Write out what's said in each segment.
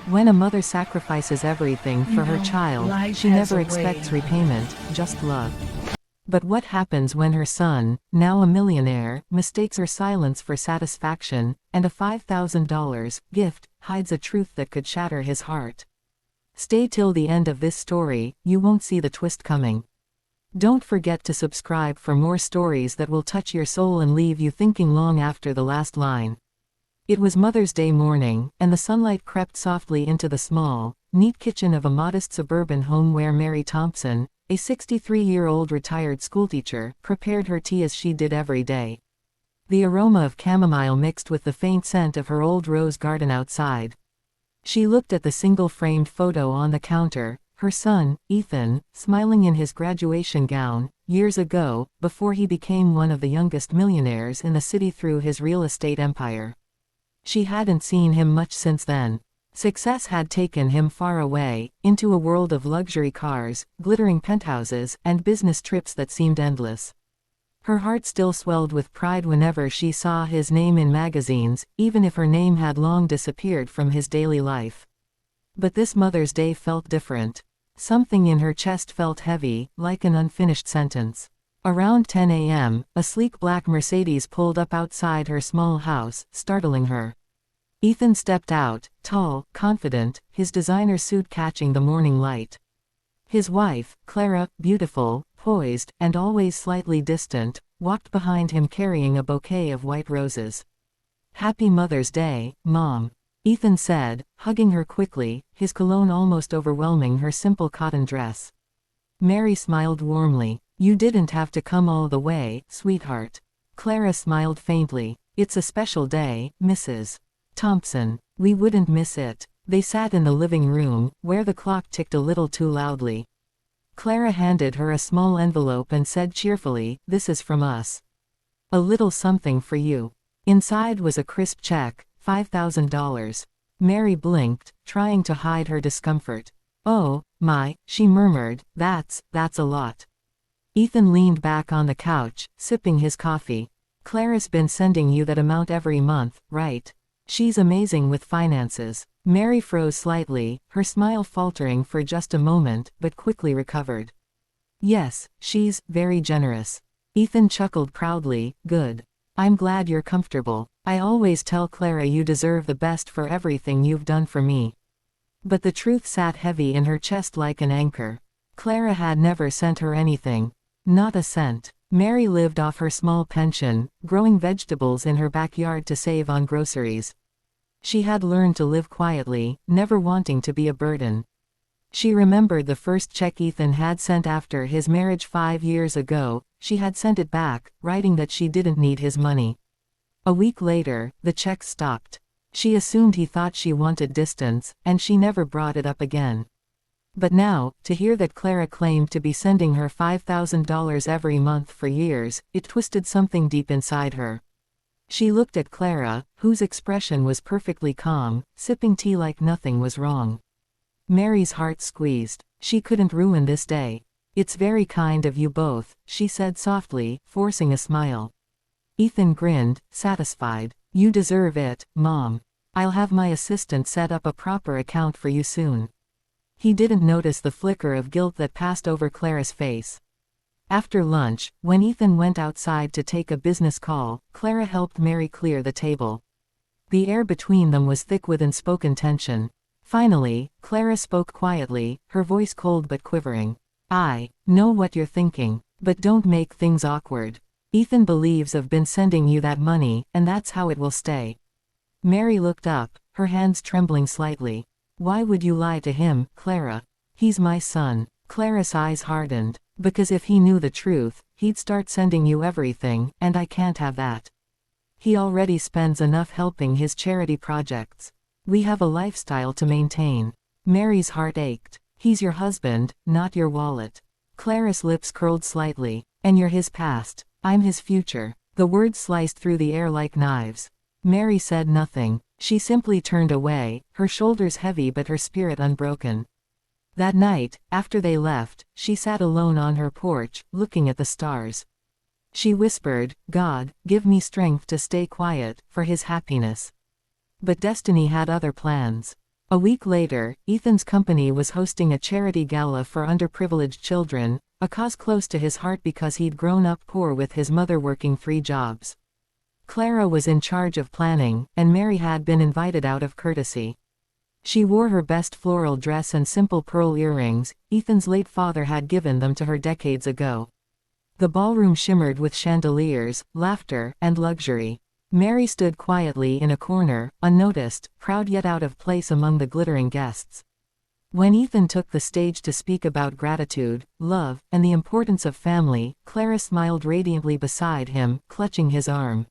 When a mother sacrifices everything for her child, life she has never a expects way. repayment, just love. But what happens when her son, now a millionaire, mistakes her silence for satisfaction, and a $5,000 gift hides a truth that could shatter his heart? Stay till the end of this story, you won't see the twist coming. Don't forget to subscribe for more stories that will touch your soul and leave you thinking long after the last line. It was Mother's Day morning, and the sunlight crept softly into the small, neat kitchen of a modest suburban home where Mary Thompson, a 63-year-old retired schoolteacher, prepared her tea as she did every day. The aroma of chamomile mixed with the faint scent of her old rose garden outside. She looked at the single-framed photo on the counter, her son, Ethan, smiling in his graduation gown, years ago, before he became one of the youngest millionaires in the city through his real estate empire. She hadn't seen him much since then. Success had taken him far away, into a world of luxury cars, glittering penthouses, and business trips that seemed endless. Her heart still swelled with pride whenever she saw his name in magazines, even if her name had long disappeared from his daily life. But this Mother's Day felt different. Something in her chest felt heavy, like an unfinished sentence. Around 10 a.m., a sleek black Mercedes pulled up outside her small house, startling her. Ethan stepped out, tall, confident, his designer suit catching the morning light. His wife, Clara, beautiful, poised, and always slightly distant, walked behind him carrying a bouquet of white roses. "Happy Mother's Day, Mom," Ethan said, hugging her quickly, his cologne almost overwhelming her simple cotton dress. Mary smiled warmly. "You didn't have to come all the way, sweetheart." Clara smiled faintly. "It's a special day, Mrs. Thompson. We wouldn't miss it." They sat in the living room, where the clock ticked a little too loudly. Clara handed her a small envelope and said cheerfully, "This is from us. A little something for you." Inside was a crisp check, $5,000. Mary blinked, trying to hide her discomfort. "Oh, my," she murmured, that's a lot." Ethan leaned back on the couch, sipping his coffee. "Clara's been sending you that amount every month, right? She's amazing with finances." Mary froze slightly, her smile faltering for just a moment, but quickly recovered. "Yes, she's very generous." Ethan chuckled proudly. "Good. I'm glad you're comfortable. I always tell Clara you deserve the best for everything you've done for me." But the truth sat heavy in her chest like an anchor. Clara had never sent her anything. Not a cent. Mary lived off her small pension, growing vegetables in her backyard to save on groceries. She had learned to live quietly, never wanting to be a burden. She remembered the first check Ethan had sent after his marriage 5 years ago. She had sent it back, writing that she didn't need his money. A week later, the check stopped. She assumed he thought she wanted distance, and she never brought it up again. But now, to hear that Clara claimed to be sending her $5,000 every month for years, it twisted something deep inside her. She looked at Clara, whose expression was perfectly calm, sipping tea like nothing was wrong. Mary's heart squeezed. She couldn't ruin this day. "It's very kind of you both," she said softly, forcing a smile. Ethan grinned, satisfied. "You deserve it, Mom. I'll have my assistant set up a proper account for you soon." He didn't notice the flicker of guilt that passed over Clara's face. After lunch, when Ethan went outside to take a business call, Clara helped Mary clear the table. The air between them was thick with unspoken tension. Finally, Clara spoke quietly, her voice cold but quivering. "I know what you're thinking, but don't make things awkward. Ethan believes I've been sending you that money, and that's how it will stay." Mary looked up, her hands trembling slightly. "Why would you lie to him, Clara? He's my son." Clara's eyes hardened. "Because if he knew the truth, he'd start sending you everything, and I can't have that. He already spends enough helping his charity projects. We have a lifestyle to maintain." Mary's heart ached. "He's your husband, not your wallet." Clara's lips curled slightly. "And you're his past. I'm his future." The words sliced through the air like knives. Mary said nothing. She simply turned away, her shoulders heavy but her spirit unbroken. That night, after they left, she sat alone on her porch, looking at the stars. She whispered, "God, give me strength to stay quiet, for his happiness." But destiny had other plans. A week later, Ethan's company was hosting a charity gala for underprivileged children, a cause close to his heart because he'd grown up poor with his mother working 3 jobs. Clara was in charge of planning, and Mary had been invited out of courtesy. She wore her best floral dress and simple pearl earrings. Ethan's late father had given them to her decades ago. The ballroom shimmered with chandeliers, laughter, and luxury. Mary stood quietly in a corner, unnoticed, proud yet out of place among the glittering guests. When Ethan took the stage to speak about gratitude, love, and the importance of family, Clara smiled radiantly beside him, clutching his arm.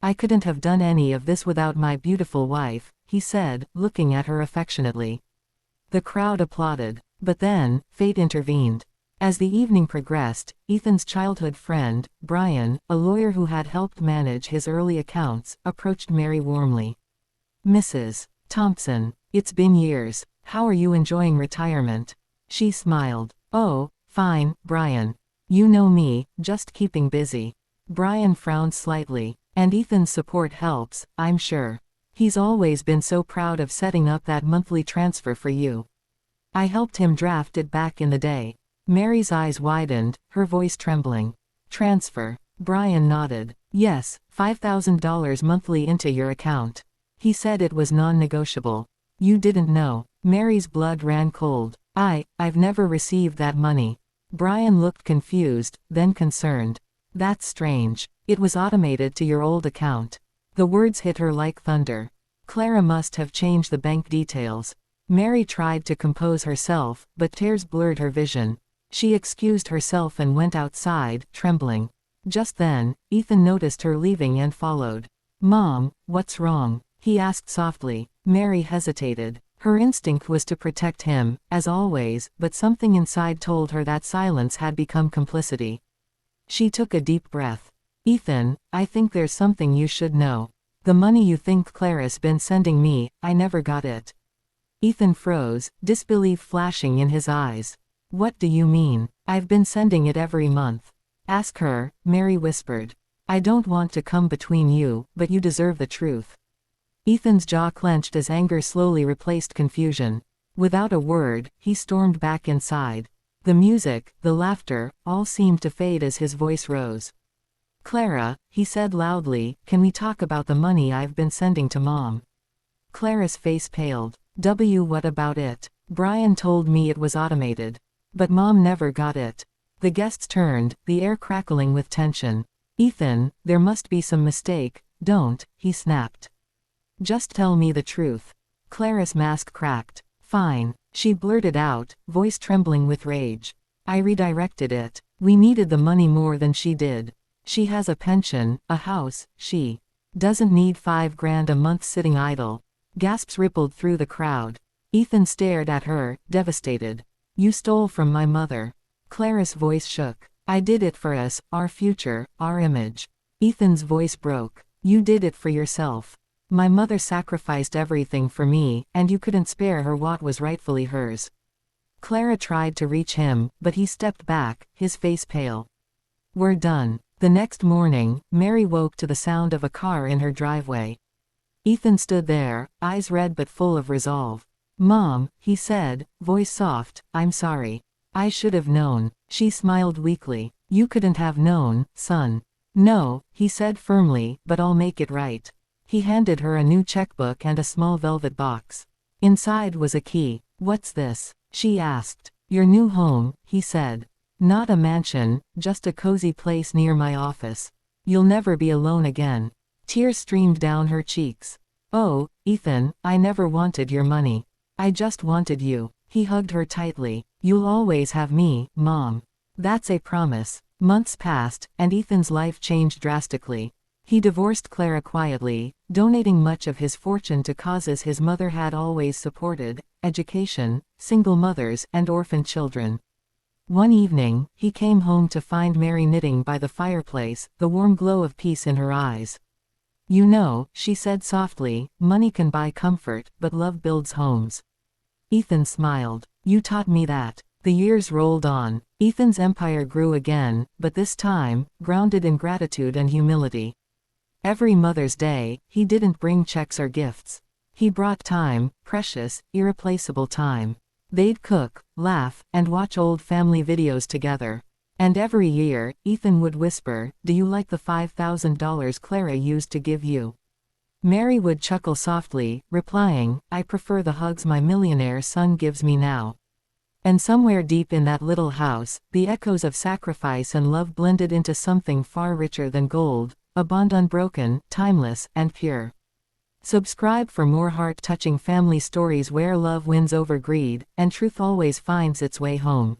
"I couldn't have done any of this without my beautiful wife," he said, looking at her affectionately. The crowd applauded. But then, fate intervened. As the evening progressed, Ethan's childhood friend, Brian, a lawyer who had helped manage his early accounts, approached Mary warmly. "Mrs. Thompson, it's been years. How are you enjoying retirement?" She smiled. "Oh, fine, Brian. You know me, just keeping busy." Brian frowned slightly. "And Ethan's support helps, I'm sure. He's always been so proud of setting up that monthly transfer for you. I helped him draft it back in the day." Mary's eyes widened, her voice trembling. "Transfer?" Brian nodded. "Yes, $5,000 monthly into your account." He said it was non-negotiable. "You didn't know." Mary's blood ran cold. I've never received that money." Brian looked confused, then concerned. "That's strange. It was automated to your old account." The words hit her like thunder. Clara must have changed the bank details. Mary tried to compose herself, but tears blurred her vision. She excused herself and went outside, trembling. Just then, Ethan noticed her leaving and followed. "Mom, what's wrong?" he asked softly. Mary hesitated. Her instinct was to protect him, as always, but something inside told her that silence had become complicity. She took a deep breath. "Ethan, I think there's something you should know. The money you think Clara's been sending me, I never got it." Ethan froze, disbelief flashing in his eyes. "What do you mean?" "I've been sending it every month." "Ask her," Mary whispered. "I don't want to come between you, but you deserve the truth." Ethan's jaw clenched as anger slowly replaced confusion. Without a word, he stormed back inside. The music, the laughter, all seemed to fade as his voice rose. "Clara," he said loudly, "can we talk about the money I've been sending to Mom?" Clara's face paled. What about it?" "Brian told me it was automated. But Mom never got it." The guests turned, the air crackling with tension. "Ethan, there must be some mistake." "Don't," he snapped. "Just tell me the truth." Clara's mask cracked. "Fine," she blurted out, voice trembling with rage. "I redirected it. We needed the money more than she did. She has a pension, a house, she doesn't need $5,000 a month sitting idle." Gasps rippled through the crowd. Ethan stared at her, devastated. "You stole from my mother." Clara's voice shook. "I did it for us, our future, our image." Ethan's voice broke. "You did it for yourself. My mother sacrificed everything for me, and you couldn't spare her what was rightfully hers." Clara tried to reach him, but he stepped back, his face pale. "We're done." The next morning, Mary woke to the sound of a car in her driveway. Ethan stood there, eyes red but full of resolve. "Mom," he said, voice soft, "I'm sorry. I should have known." She smiled weakly. "You couldn't have known, son." "No," he said firmly, "but I'll make it right." He handed her a new checkbook and a small velvet box. Inside was a key. "What's this?" she asked. "Your new home," he said. "Not a mansion, just a cozy place near my office. You'll never be alone again." Tears streamed down her cheeks. "Oh, Ethan, I never wanted your money. I just wanted you." He hugged her tightly. "You'll always have me, Mom. That's a promise." Months passed, and Ethan's life changed drastically. He divorced Clara quietly, donating much of his fortune to causes his mother had always supported: education, single mothers, and orphan children. One evening, he came home to find Mary knitting by the fireplace, the warm glow of peace in her eyes. "You know," she said softly, "money can buy comfort, but love builds homes." Ethan smiled. "You taught me that." The years rolled on. Ethan's empire grew again, but this time, grounded in gratitude and humility. Every Mother's Day, he didn't bring checks or gifts. He brought time, precious, irreplaceable time. They'd cook, laugh, and watch old family videos together. And every year, Ethan would whisper, "Do you like the $5,000 Clara used to give you?" Mary would chuckle softly, replying, "I prefer the hugs my millionaire son gives me now." And somewhere deep in that little house, the echoes of sacrifice and love blended into something far richer than gold, a bond unbroken, timeless, and pure. Subscribe for more heart-touching family stories where love wins over greed, and truth always finds its way home.